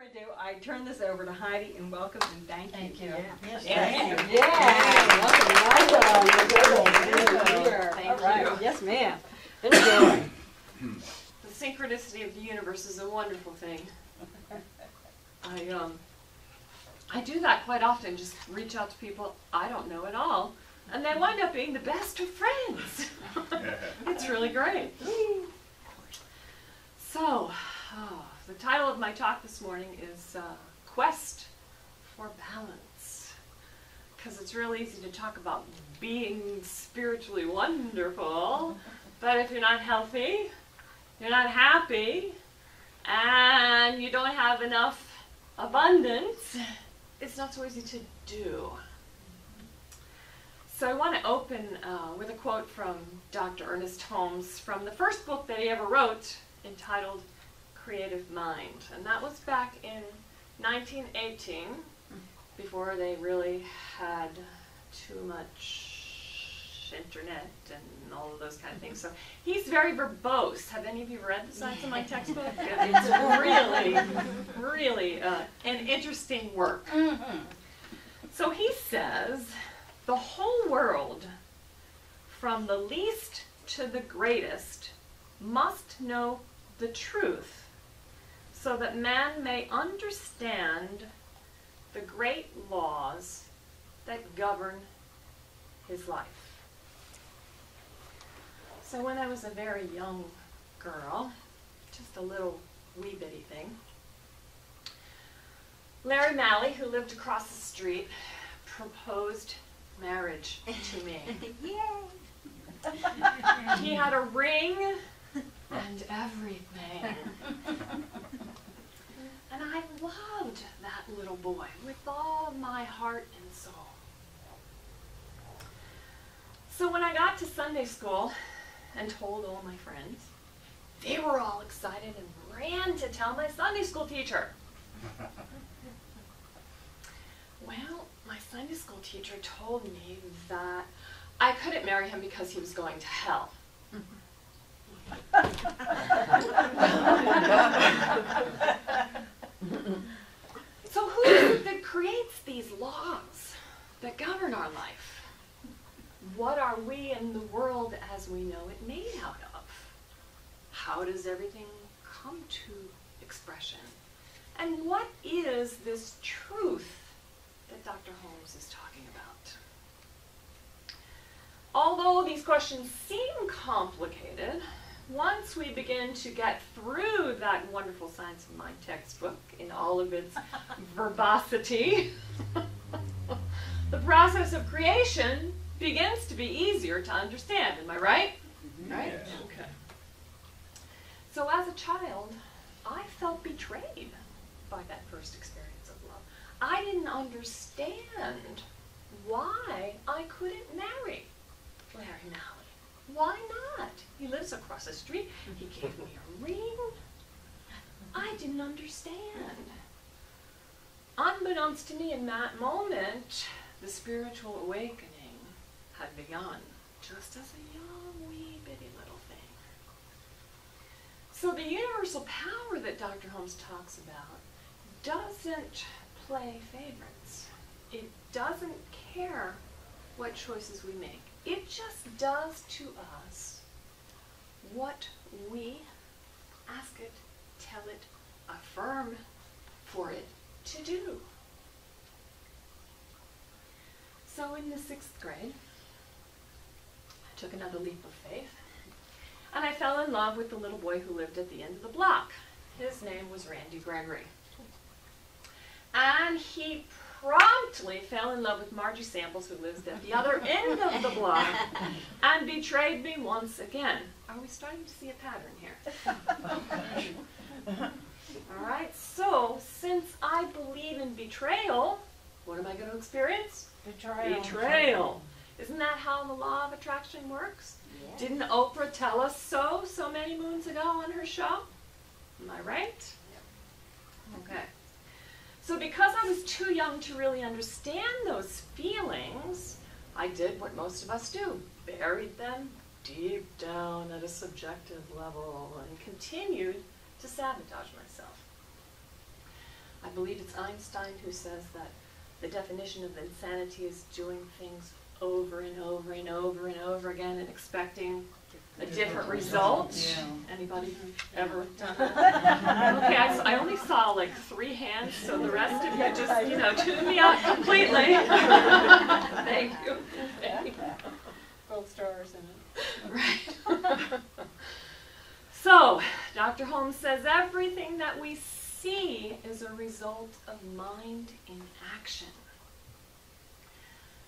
ado, I turn this over to Heidi and welcome and thank you. Thank you. Yes, Thank thank you. you. Welcome. Thank you. Yes, ma'am. Enjoy. The synchronicity of the universe is a wonderful thing. I do that quite often, just reach out to people I don't know at all, and they wind up being the best of friends. It's really great. So, the title of my talk this morning is Quest for Balance, because it's real easy to talk about being spiritually wonderful, but if you're not healthy, you're not happy, and you don't have enough abundance, it's not so easy to do. So I want to open with a quote from Dr. Ernest Holmes from the first book that he ever wrote, entitled Creative Mind. And that was back in 1918, before they really had too much internet and all of those kind of things. So he's very verbose. Have any of you read the science of my textbook? It's really an interesting work. So he says, the whole world, from the least to the greatest, must know the truth, so that man may understand the great laws that govern his life. So when I was a very young girl, just a little wee bitty thing, Larry Malley, who lived across the street, proposed marriage to me. Yay! He had a ring and everything. And I loved that little boy with all my heart and soul. So when I got to Sunday school and told all my friends, they were all excited and ran to tell my Sunday school teacher. Well, my Sunday school teacher told me that I couldn't marry him because he was going to hell. So who is it that creates these laws that govern our life? What are we in the world as we know it made out of? How does everything come to expression? And what is this truth that Dr. Holmes is talking about? Although these questions seem complicated, once we begin to get through that wonderful Science of Mind textbook in all of its verbosity, the process of creation begins to be easier to understand. Am I right? Right? Yeah. Okay. So as a child, I felt betrayed by that first experience of love. I didn't understand why I couldn't marry Larry Malley. Why not? He lives across the street. He gave me a ring. I didn't understand. Unbeknownst to me in that moment, the spiritual awakening had begun, just as a young, wee, bitty little thing. So the universal power that Dr. Holmes talks about doesn't play favorites. It doesn't care what choices we make. It just does to us what we ask it, tell it, affirm for it to do. So in the 6th grade, I took another leap of faith, and I fell in love with the little boy who lived at the end of the block. His name was Randy Gregory. And he promptly fell in love with Margie Samples, who lives at the other end of the block, and betrayed me once again. Are we starting to see a pattern here? All right, so since I believe in betrayal, what am I going to experience? Betrayal. Betrayal. Isn't that how the law of attraction works? Yeah. Didn't Oprah tell us so many moons ago on her show? Am I right? Okay. So because I was too young to really understand those feelings, I did what most of us do, buried them deep down at a subjective level and continued to sabotage myself. I believe it's Einstein who says that the definition of insanity is doing things over and over and over and over again and expecting a different result. Yeah. Anybody ever done that? Okay, I only saw like 3 hands, so the rest of you just, you know, tune me out completely. Thank you. Thank you. Gold stars in it. Right. So, Dr. Holmes says everything that we see is a result of mind in action.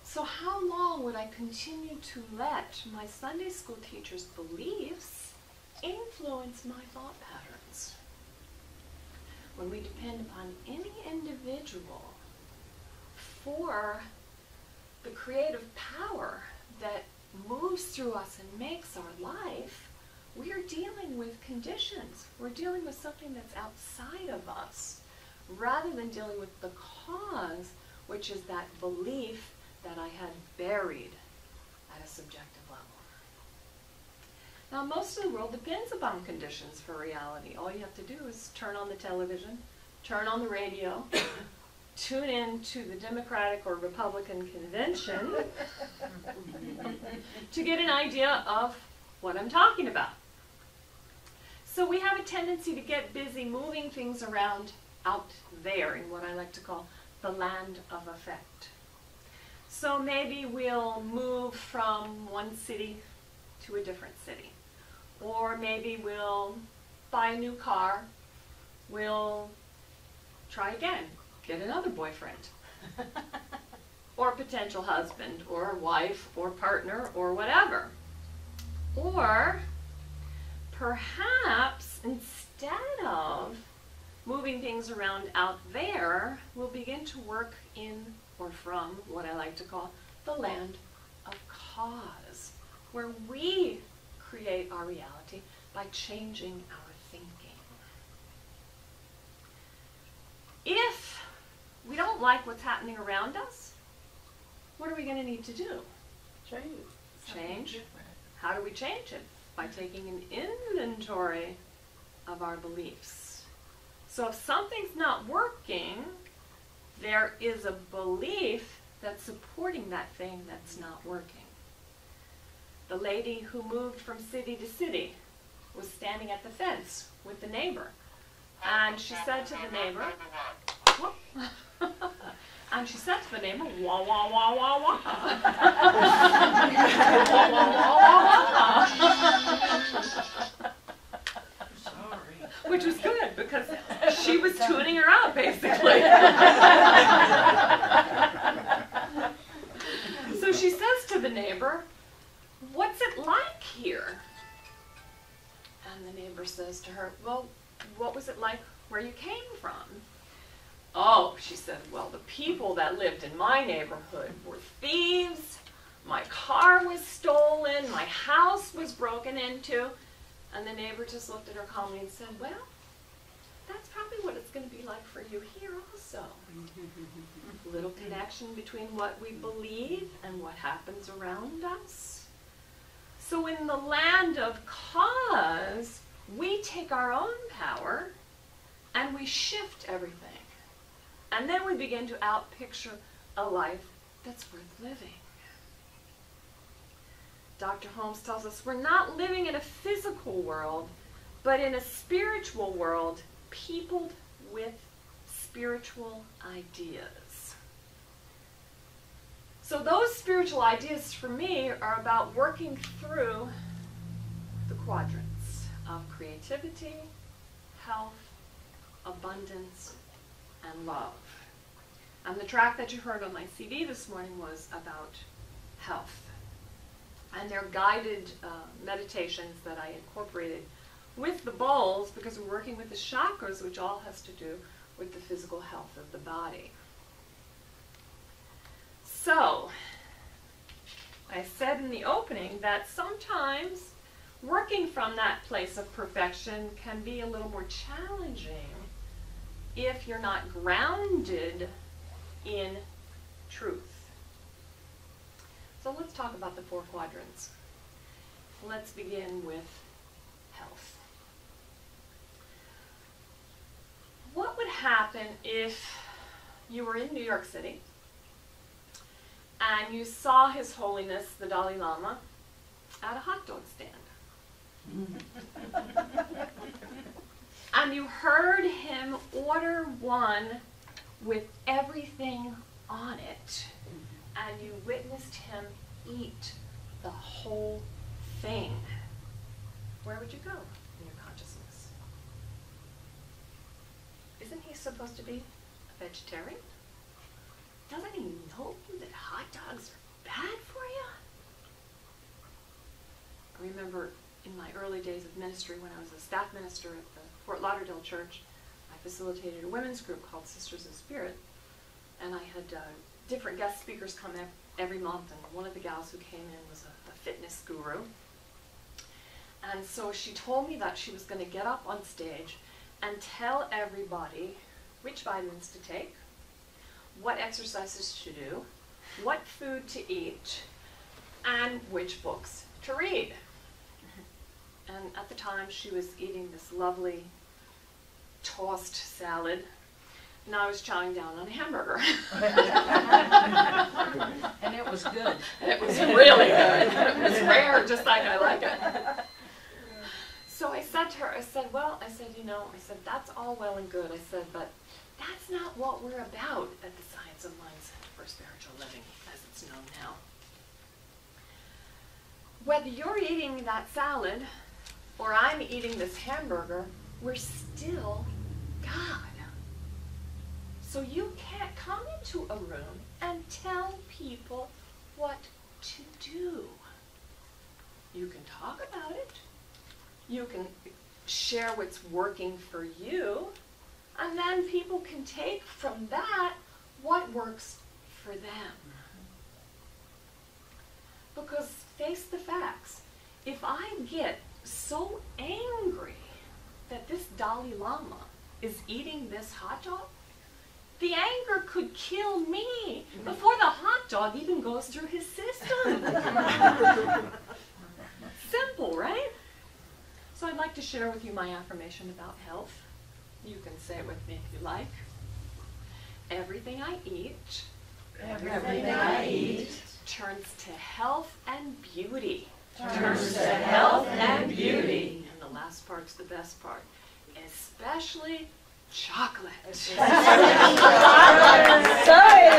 So how long would I continue to let my Sunday school teacher's beliefs influence my thought patterns? When we depend upon any individual for the creative power that moves through us and makes our life, we are dealing with conditions. We're dealing with something that's outside of us, rather than dealing with the cause, which is that belief that I had buried at a subjective level. Now, most of the world depends upon conditions for reality. All you have to do is turn on the television, turn on the radio, tune in to the Democratic or Republican convention to get an idea of what I'm talking about. So we have a tendency to get busy moving things around out there in what I like to call the land of effect. So maybe we'll move from one city to a different city. Or maybe we'll buy a new car. We'll try again, get another boyfriend. Or potential husband, or wife, or partner, or whatever. Or perhaps instead of moving things around out there, we'll begin to work in or from what I like to call the land of cause, where we create our reality by changing our thinking. If we don't like what's happening around us, what are we going to need to do? Change. How do we change it? By taking an inventory of our beliefs. So if something's not working, there is a belief that's supporting that thing that's not working. The lady who moved from city to city was standing at the fence with the neighbor. And she said to the neighbor, and she said to the neighbor, wah, wah, wah, wah, wah. Wah, wah, wah, wah, wah. Which was good, because she was tuning her out, basically. So she says to the neighbor, "What's it like here?" And the neighbor says to her, "Well, what was it like where you came from?" "Oh," she said, "well, the people that lived in my neighborhood were thieves. My car was stolen. My house was broken into." And the neighbor just looked at her calmly and said, "Well, that's probably what it's going to be like for you here also." Little connection between what we believe and what happens around us. So in the land of cause, we take our own power and we shift everything. And then we begin to outpicture a life that's worth living. Dr. Holmes tells us we're not living in a physical world, but in a spiritual world peopled with spiritual ideas. So those spiritual ideas for me are about working through the quadrants of creativity, health, abundance, and love. And the track that you heard on my CD this morning was about health. And they're guided meditations that I incorporated with the bowls because we're working with the chakras, which all has to do with the physical health of the body. So, I said in the opening that sometimes working from that place of perfection can be a little more challenging if you're not grounded in truth. So let's talk about the 4 quadrants. Let's begin with health. What would happen happen if you were in New York City and you saw His Holiness the Dalai Lama at a hot dog stand. And you heard him order one with everything on it, and you witnessed him eat the whole thing. Where would you go in your consciousness? Isn't he supposed to be a vegetarian? Doesn't he know that hot dogs are bad for you? I remember in my early days of ministry, when I was a staff minister at the Fort Lauderdale Church, I facilitated a women's group called Sisters in Spirit, and I had different guest speakers come every month, and one of the gals who came in was a fitness guru. And so she told me that she was going to get up on stage and tell everybody which vitamins to take, what exercises to do, what food to eat, and which books to read. And at the time, she was eating this lovely tossed salad, and I was chowing down on a hamburger. And it was good. And it was really good. It was rare, just like I like it. So I said to her, I said, that's all well and good. I said, but that's not what we're about at the Science of Mind Center for Spiritual Living, as it's known now. Whether you're eating that salad or I'm eating this hamburger, we're still God. So you can't come into a room and tell people what to do. You can talk about it. You can share what's working for you, and then people can take from that what works for them. Because face the facts, if I get so angry that this Dalai Lama is eating this hot dog, the anger could kill me before the hot dog even goes through his system. Simple, right? So I'd like to share with you my affirmation about health. You can say it with me if you like. Everything I eat, turns to health and beauty. Turns to health and beauty. And the last part's the best part. Especially chocolate. So it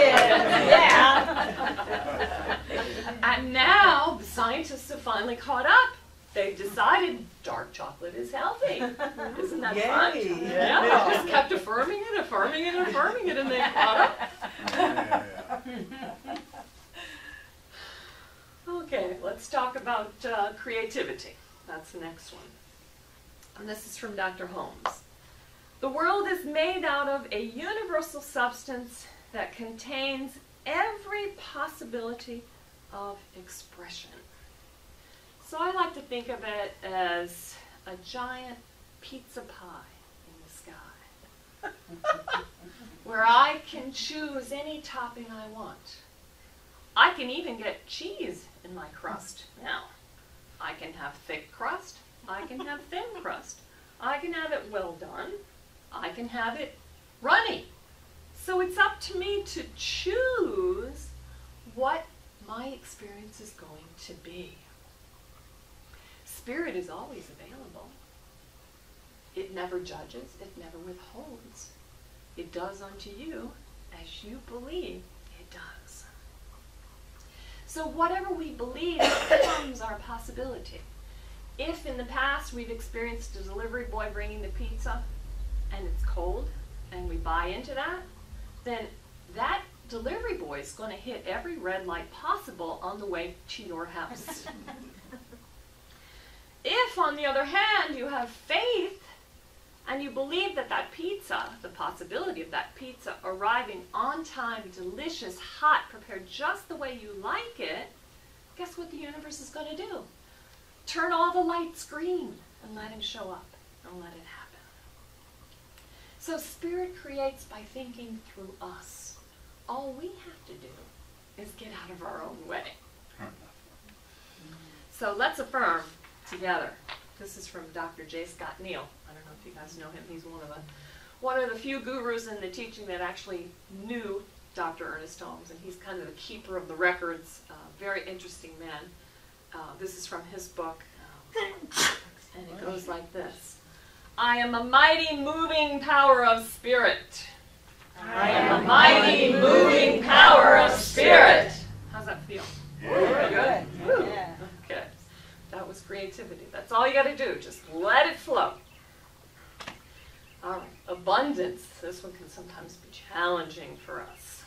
is, yeah. And now the scientists have finally caught up. They've decided dark chocolate is healthy. Isn't that fun? Yeah, they just kept affirming it, and they caught up. Okay, let's talk about creativity. That's the next one. And this is from Dr. Holmes. The world is made out of a universal substance that contains every possibility of expression. So I like to think of it as a giant pizza pie in the sky, where I can choose any topping I want. I can even get cheese in my crust now. I can have thick crust, I can have thin crust, I can have it well done, I can have it runny. So it's up to me to choose what my experience is going to be. Spirit is always available. It never judges, it never withholds. It does unto you as you believe it does. So whatever we believe becomes our possibility. If in the past we've experienced a delivery boy bringing the pizza and it's cold and we buy into that, then that delivery boy is going to hit every red light possible on the way to your house. If, on the other hand, you have faith and you believe that that pizza, the possibility of that pizza arriving on time, delicious, hot, prepared just the way you like it, guess what the universe is going to do? Turn all the lights green and let him show up and let it happen. So Spirit creates by thinking through us. All we have to do is get out of our own way. So let's affirm together. This is from Dr. J. Scott Neal. I don't know if you guys know him. He's one of the one of the few gurus in the teaching that actually knew Dr. Ernest Holmes, and he's kind of the keeper of the records. Very interesting man. This is from his book, and it goes like this. I am a mighty moving power of spirit. I am a mighty moving power of spirit. How's that feel? Very good. Yeah. Okay. That was creativity. That's all you got to do. Just let it flow. All right. Abundance. This one can sometimes be challenging for us.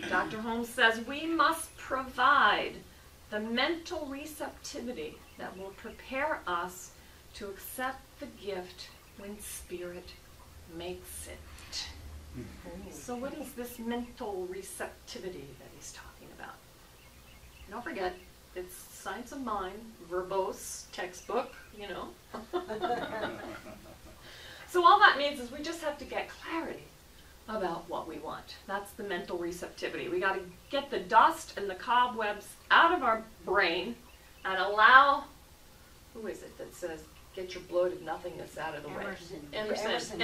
Dr. Holmes says we must provide the mental receptivity that will prepare us to accept the gift when Spirit makes it. So what is this mental receptivity that he's talking about? Don't forget, it's Science of Mind, verbose, textbook, you know. So all that means is we just have to get clarity about what we want. That's the mental receptivity. We got to get the dust and the cobwebs out of our brain and allow, who is it that says, get your bloated nothingness out of the way? Emerson.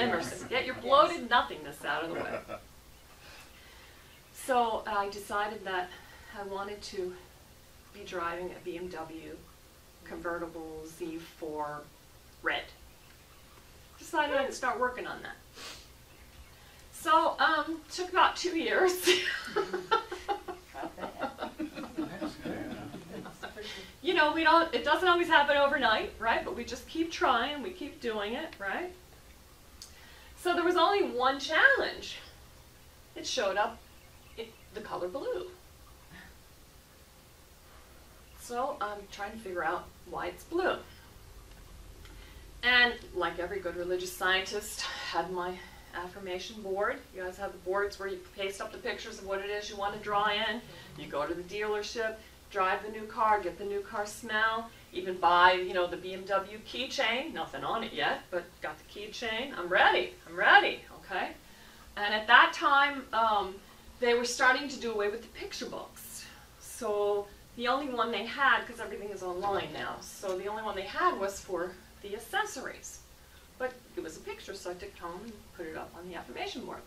Get your bloated nothingness out of the way. So I decided that I wanted to be driving a BMW convertible Z4 red. Decided I'd start working on that. So took about 2 years. You know, it doesn't always happen overnight, right? But we just keep trying, we keep doing it, right? So there was only one challenge. It showed up in the color blue. So I'm trying to figure out why it's blue. And like every good religious scientist, had my affirmation board. You guys have the boards where you paste up the pictures of what it is you want to draw in. You go to the dealership, drive the new car, get the new car smell, even buy, you know, the BMW keychain. Nothing on it yet, but got the keychain. I'm ready, okay? And at that time, they were starting to do away with the picture books. So the only one they had, because everything is online now, so the only one they had was for the accessories. But it was a picture, so I took it home and put it up on the affirmation board.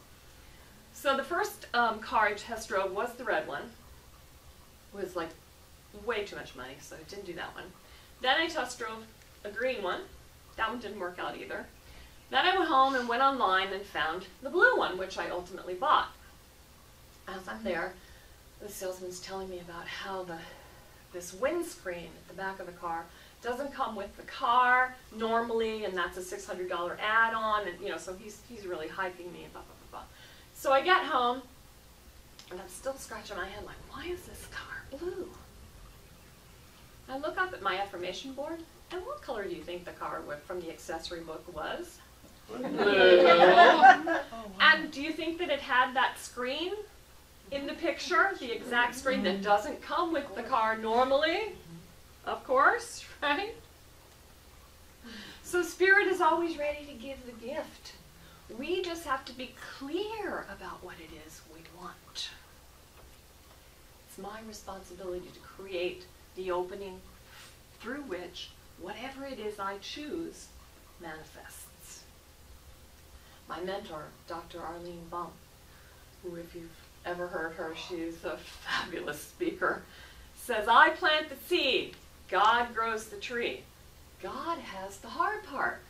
So the first car I test drove was the red one. It was like way too much money, so I didn't do that one. Then I test drove a green one. That one didn't work out either. Then I went home and went online and found the blue one, which I ultimately bought. As I'm there, the salesman's telling me about how this windscreen at the back of the car doesn't come with the car normally, and that's a $600 add-on, and you know, so he's really hyping me, blah, blah, blah, blah. So I get home, and I'm still scratching my head like, why is this car blue? I look up at my affirmation board, and what color do you think the car from the accessory book was? Blue. And do you think that it had that screen in the picture, the exact screen that doesn't come with the car normally? Of course, right? So Spirit is always ready to give the gift. We just have to be clear about what it is we want. It's my responsibility to create the opening through which whatever it is I choose manifests. My mentor, Dr. Arlene Bump, who, if you've ever heard her, she's a fabulous speaker, says, I plant the seed, God grows the tree. God has the hard part.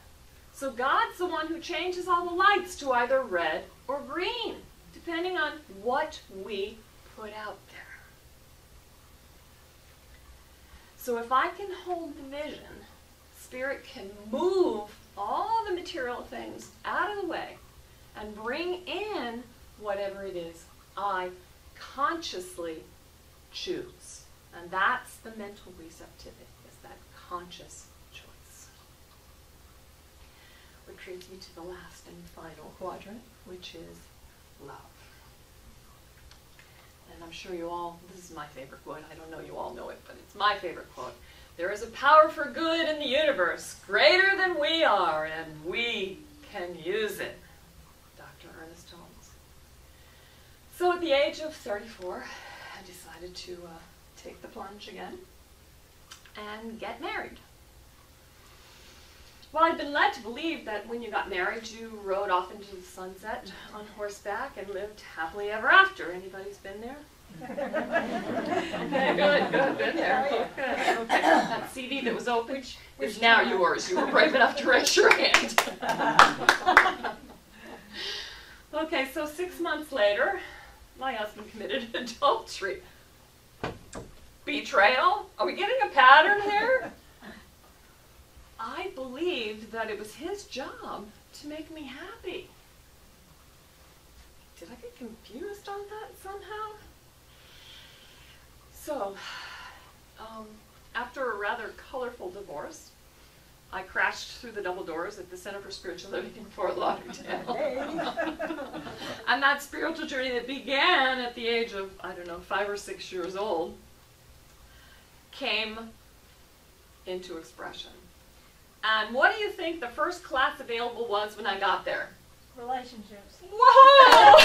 So God's the one who changes all the lights to either red or green, depending on what we put out there. So if I can hold the vision, Spirit can move all the material things out of the way and bring in whatever it is I consciously choose. And that's the mental receptivity, is that conscious choice. Which brings me to the last and final quadrant, which is love. And I'm sure you all, this is my favorite quote, I don't know you all know it, but it's my favorite quote. There is a power for good in the universe, greater than we are, and we can use it. Dr. Ernest Holmes. So at the age of 34, I decided to take the plunge again and get married. Well, I'd been led to believe that when you got married, you rode off into the sunset on horseback and lived happily ever after. Anybody's been there? Okay, good, been there. Okay, okay. That CD that was open is now yours. You were brave enough to raise your hand. Okay, so 6 months later, my husband committed adultery. Betrayal? Are we getting a pattern here? I believed that it was his job to make me happy. Did I get confused on that somehow? So, after a rather colorful divorce, I crashed through the double doors at the Center for Spiritual Living in Fort Lauderdale. And that spiritual journey that began at the age of, I don't know, 5 or 6 years old, came into expression. And what do you think the first class available was when I got there? Relationships. Whoa!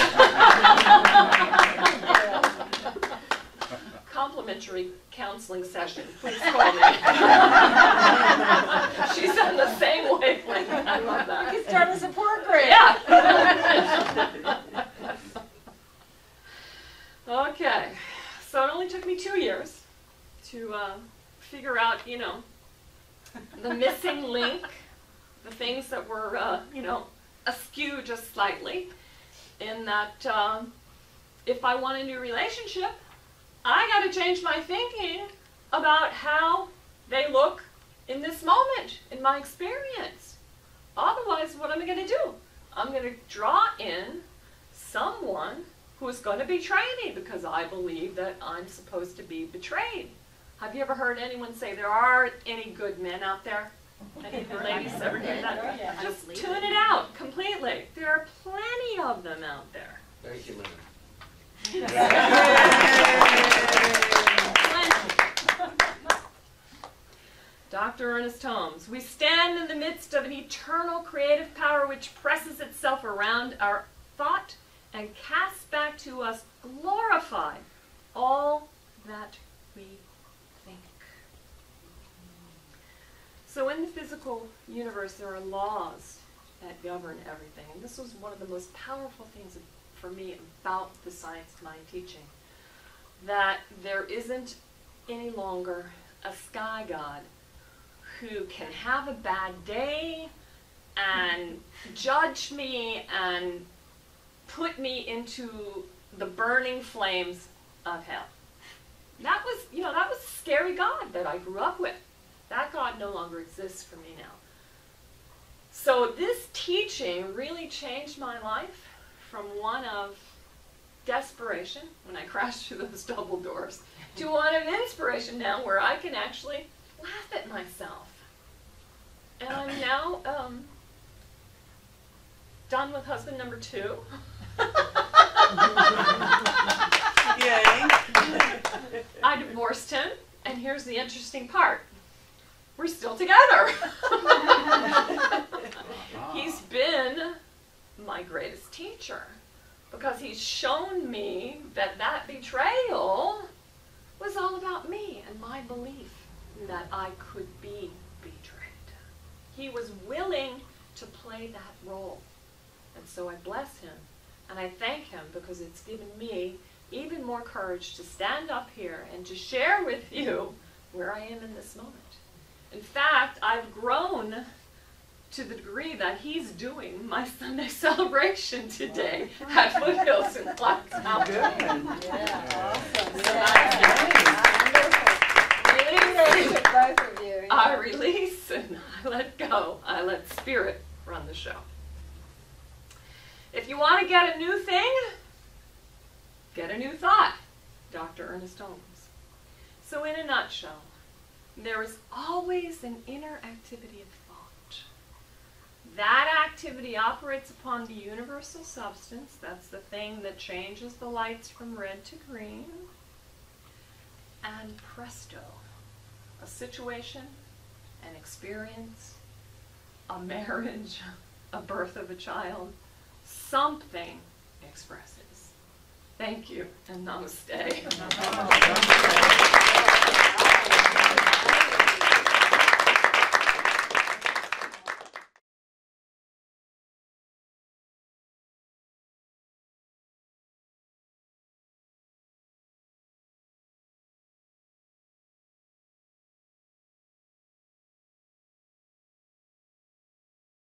Complimentary counseling session. Please call me. She's on the same wavelength. I love that. You can start a support group. Yeah. Okay. So it only took me 2 years to figure out, you know, the missing link, the things that were, you know, askew just slightly, in that if I want a new relationship, I got to change my thinking about how they look in this moment, in my experience. Otherwise, what am I going to do? I'm going to draw in someone who is going to betray me because I believe that I'm supposed to be betrayed. Have you ever heard anyone say there aren't any good men out there? Any of the ladies ever hear that? Yeah. Just tune it out completely. There are plenty of them out there. Thank you, Lynn. Dr. Ernest Holmes, we stand in the midst of an eternal creative power which presses itself around our thought and casts back to us glorified all that we think. So in the physical universe, there are laws that govern everything. And this was one of the most powerful things for me about the science of mind teaching. That there isn't any longer a sky god who can have a bad day and judge me and put me into the burning flames of hell. That was, you know, that was a scary God that I grew up with. That God no longer exists for me now. So this teaching really changed my life from one of desperation, when I crashed through those double doors, to one of inspiration now where I can actually laugh at myself. And I'm now done with husband number 2. Yay. I divorced him, and here's the interesting part. We're still together. He's been my greatest teacher because he's shown me that that betrayal was all about me and my belief that I could be betrayed. He was willing to play that role. And so I bless him and I thank him because it's given me even more courage to stand up here and to share with you where I am in this moment. In fact, I've grown to the degree that he's doing my Sunday celebration today at Foothills in Black Mountain. Yeah, awesome. So Both of you. I release and I let go. I let Spirit run the show. If you want to get a new thing, get a new thought. Dr. Ernest Holmes. So in a nutshell, there is always an inner activity of thought. That activity operates upon the universal substance. That's the thing that changes the lights from red to green. And presto, a situation, an experience, a marriage, a birth of a child, something expresses. Thank you and namaste.